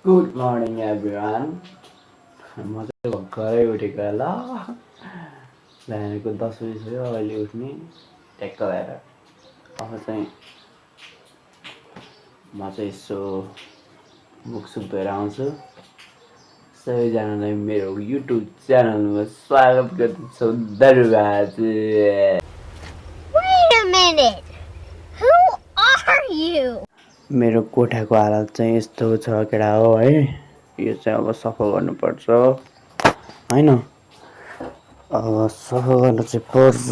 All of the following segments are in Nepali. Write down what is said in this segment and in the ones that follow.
Good morning everyone. म चाहिँ भर्खरै उठेको ल बिहानको 10 बजी भयो। अहिले उठ्ने ट्याक्क भएर अब चाहिँ म चाहिँ यसो मुखसुख धोएर आउँछु। सबैजनालाई मेरो युट्युब च्यानलमा स्वागत गर्दछु। धन्यवाद। Wait a minute. Who are you? मेरो कोठाको हालत चाहिँ यस्तो छ केटा हो है। यो चाहिँ अब सफा गर्नुपर्छ हैन। अब सफा गर्न चाहिँ पर्छ।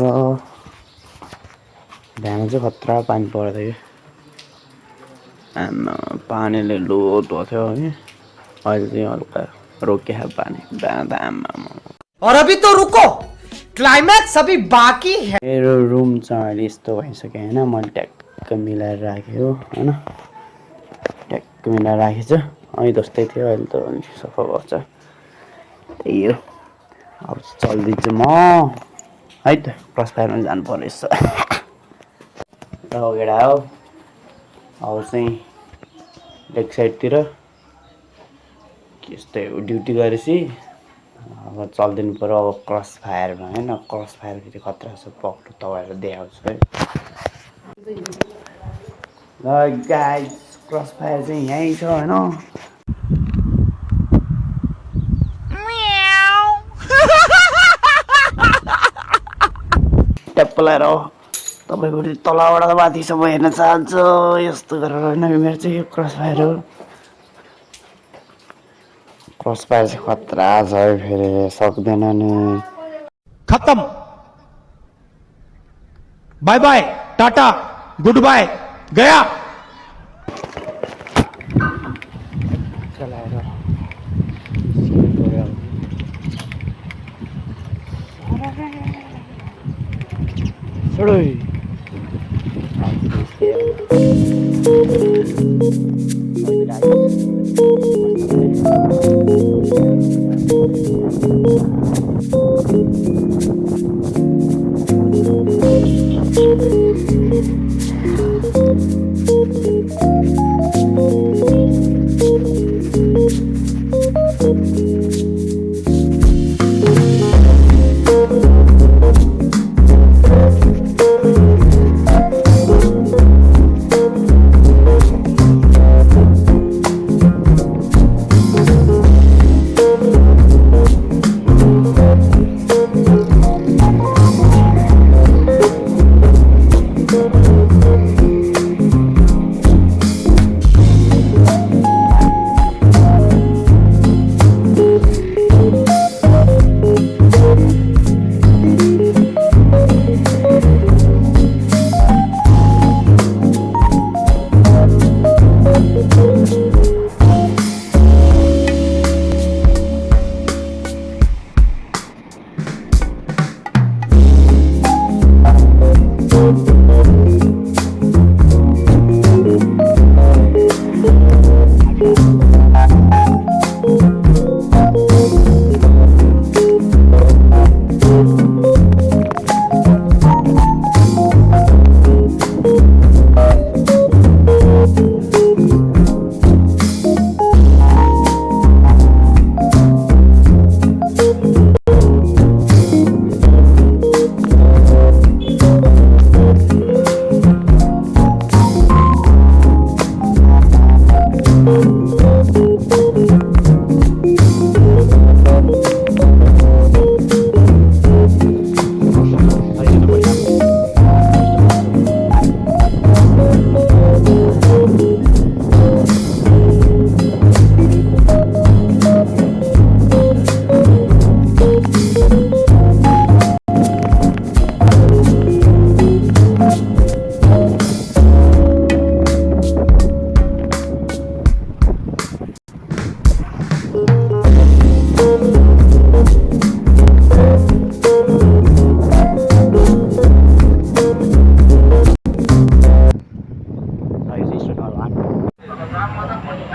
बिहान चाहिँ खतरा पानी पर्दै आमा पानीले लोत भयो है। अहिले चाहिँ हल्का रोकिया है पानी। बिहान त आमा और अभी तो रुको, क्लाइमैक्स अभी बाकी है। मेरो रुम चाहिँ अहिले यस्तो भइसक्यो हैन। मैले ट्याक्क मिलाएर राखेँ हो हैन। ट्याक्क मिलाएर राखेछ। अनि जस्तै थियो। अहिले त अलि सफा गर्छ त्यही हो। अब चल्दैछु म है त क्रस फायरमा जानु पर्नेछ। केटा हो अब चाहिँ लेग साइडतिर यस्तै ड्युटी गरेपछि अब चल्दिनु पर्यो। अब क्रस फायरमा हैन। क्रस फायर फेरि खतरा छ। पक्नु तपाईँहरू देखाउँछु है। ल गाइस क्रस फायर चाहिँ यहीँ छ हैन। ट्याप लगाएर तपाईँको तलबाट माथिसम्म हेर्न चाहन्छु। यस्तो गरेर होइन मेरो चाहिँ यो क्रस फायर हो। क्रस फायर चाहिँ खतरा छ फेरि सक्दैन नि। खत्म, बाय बाय, टाटा, गुड बाय, गया। चलाएर छोडोइ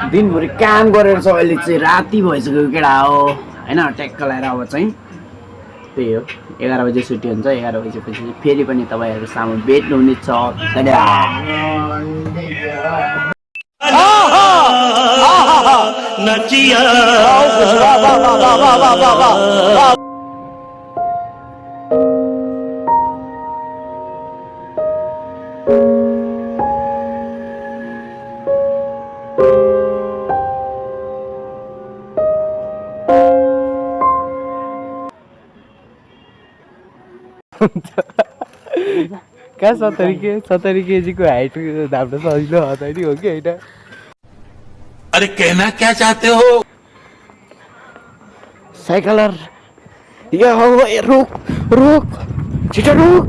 दिनभरि काम गरेर चाहिँ अहिले चाहिँ राति भइसक्यो केटा हो हैन। ट्याक्क लगाएर अब चाहिँ त्यही हो 11 बजे छुट्टी हुन्छ। 11 बजेपछि फेरि पनि तपाईँहरू सामु भेट्नुहुनेछ। नचिया कहाँ 70 केजीको हाइट धाप्न सजिलो हतारी हो कि होइन अरे कहना क्या चाहते हो साइकलर यो ए रुक रुक छिटो रुक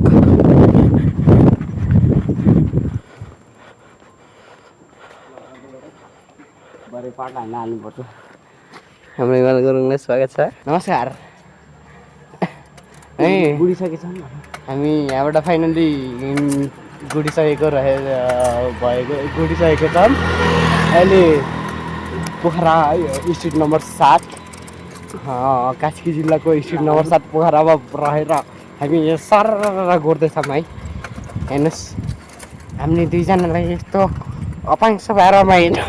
बरे पाटा हाल्नुपर्छ हाम्रो हिमाल गुरुङलाई स्वागत छ नमस्कार है गुडिसकेछ हामी यहाँबाट फाइनली गुडिसकेको छौँ अहिले पोखरा स्ट्रिट नम्बर 7 कास्की जिल्लाको स्ट्रिट नम्बर 7 पोखरामा रहेर हामी यहाँ सरर गोड्दैछौँ है हेर्नुहोस् हामीले दुईजनालाई यस्तो अपाङ्स भएरमा हिँड्नु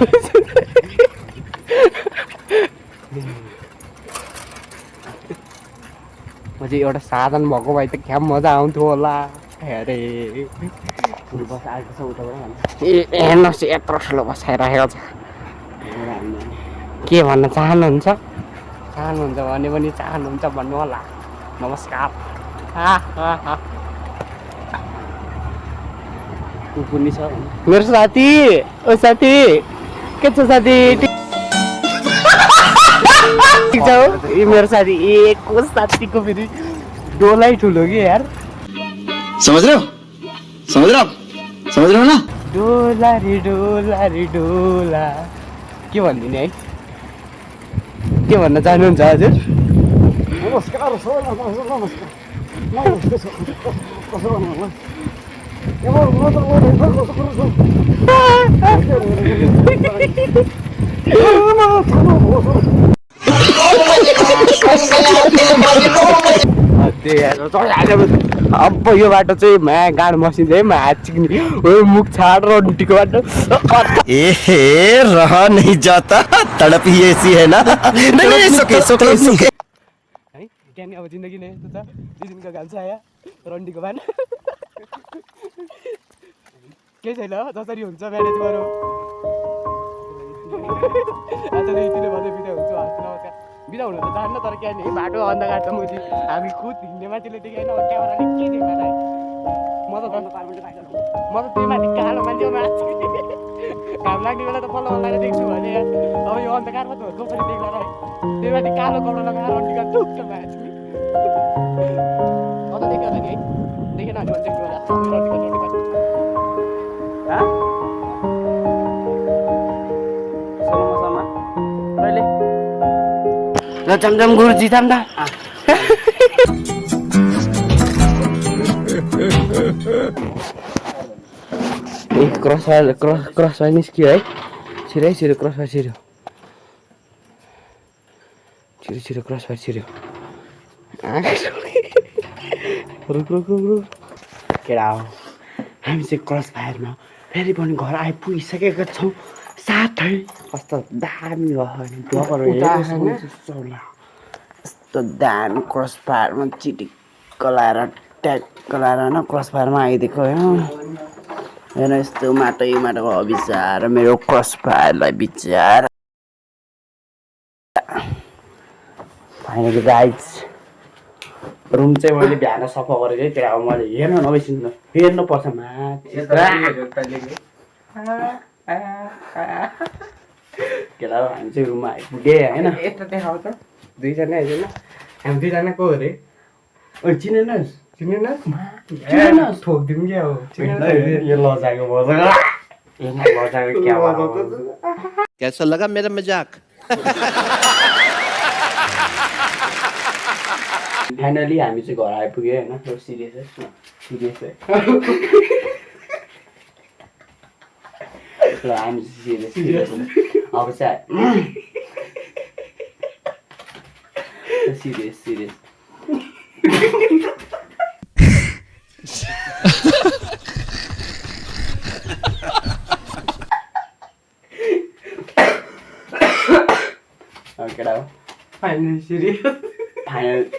म चाहिँ एउटा साधन भएको भए त क्या मजा आउँथ्यो होला अरे हेर्नुहोस् यत्रो ठुलो बसाइरहेको छ के भन्न चाहनुहुन्छ भने पनि चाहनुहुन्छ भन्नु होला नमस्कार कुकुर्नी छ मेरो साथी ओ साथी के छ साथी ठिक छ यो मेरो साथी को साथीको फेरि डोलै ठुलो कि यार समझ रहे हो ना डोला रे डोला के भनिदिने है के भन्न चाहनुहुन्छ हजुर नमस्कार अब यो बाटो चाहिँ माया गाड मसिन्छ है माया चिक्ने मुख छाड र डुटीको बाटो ए रह नहीं जाता तड़प ही ऐसी है ना नहीं सुके है त्यहाँनि अब जिन्दगी नै यस्तो छ 2 दिनको घाम छ आयो रन्डीको बाटो केही छैन जसरी हुन्छ म्यानेज गरौँ आजले यतिले भन्दै बिदा हुन्छ नमस्कार बिदा हुनु त चाहन्न तर क्या नि बाटो अन्धकार त मुजी हामी खुद हिँड्ने मान्छेले देखेन क्यामेराले के देखाएर म त त्यही माथि कालो मान्छे घाम लाग्ने बेला त बल्ल लगाएर देख्छु भने अब यो अन्धकारमा त कसरी देख्ला है त्यही माथि कालो कपडा लगाएर रन्डीका टुक्क मान्छे अझ देख्यो नि है देखेन भने देख्नु होला ल चमचम गुरुजी थाम्दा क्रस निस्क्यो है छिरो क्रस छिरो क्रस छिरो रुक केडा हो हामी चाहिँ क्रस फायरमा फेरि पनि घर आइपुगिसकेका छौँ साथै कस्तो दामी यस्तो दामी क्रस फायरमा चिटिक्क लाएर ट्याक्क लाएर होइन क्रस फायरमा आइदिएको हेर्न यस्तो माटोको अविचार मेरो क्रस फायरलाई विचार फाइनली गाइज रुम चाहिँ मैले बिहान सफा गरेको है केटा मैले हेर्न नबिसिनु हेर्नु पर्छ केटा हामी चाहिँ रुममा आइपुगे होइन यस्तो देखाउँछ दुईजना आइदिएन हामी दुईजना को अरे ओ चिनेनस् ठोकिदिउँ क्या हो यो लजाको लजाको क्या कैसा लगा मेरा मजाक फाइनली हामी चाहिँ घर आइपुग्यो होइन सिरियस है ल हामी सिरियस अब चाहिँ सिरियस फाइनली सिरियस फाइनल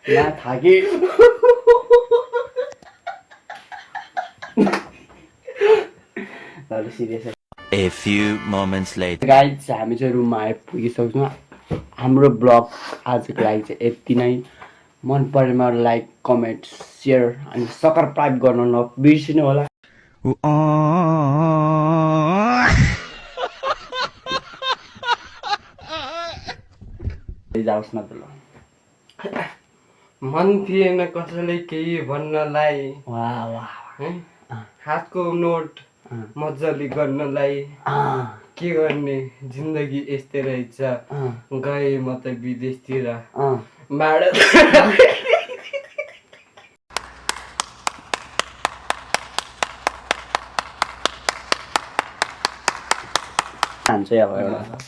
ला थाके ल serious A few moments later. Guys हामी चाहिँ रुममा आइपुगिसक्छौँ हाम्रो ब्लग आजको लागि चाहिँ यति नै मन परेमा लाइक कमेन्ट सेयर अनि सब्सक्राइब गर्न नबिर्सिनु होला जाओस् न त ल मन थिएन कसैले केही भन्नलाई वाह वाह है हातको नोट मजाले गर्नलाई के गर्ने जिन्दगी यस्तै रहेछ गए म त विदेशतिर भाडा हान्छ अब एउटा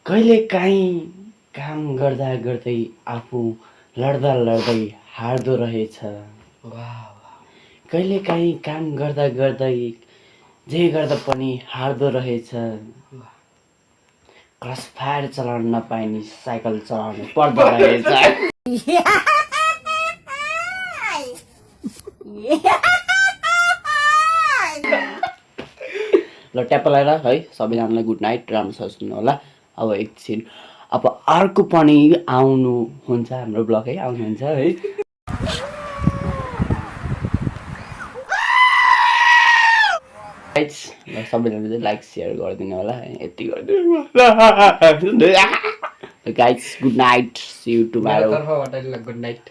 कहिले काहीँ काम गर्दा गर्दै आफू लड्दा लड्दै हार्दो रहेछ कहिले काहीँ काम गर्दा गर्दै जे गर्दा पनि हार्दो रहेछ क्रस फायर चलाउन नपाइने साइकल चलाउनु पर्दो रहेछ ल ट्याप लगाएर है सबैजनालाई गुड नाइट राम्रो सुन्नु होला अब एकछिन अब अर्को पनि आउनुहुन्छ हाम्रो ब्लग है आउनुहुन्छ है ल सबैजना चाहिँ लाइक सेयर गरिदिनु होला है यति गरिदिनु guys good night see you tomorrow तर्फबाट गुड नाइट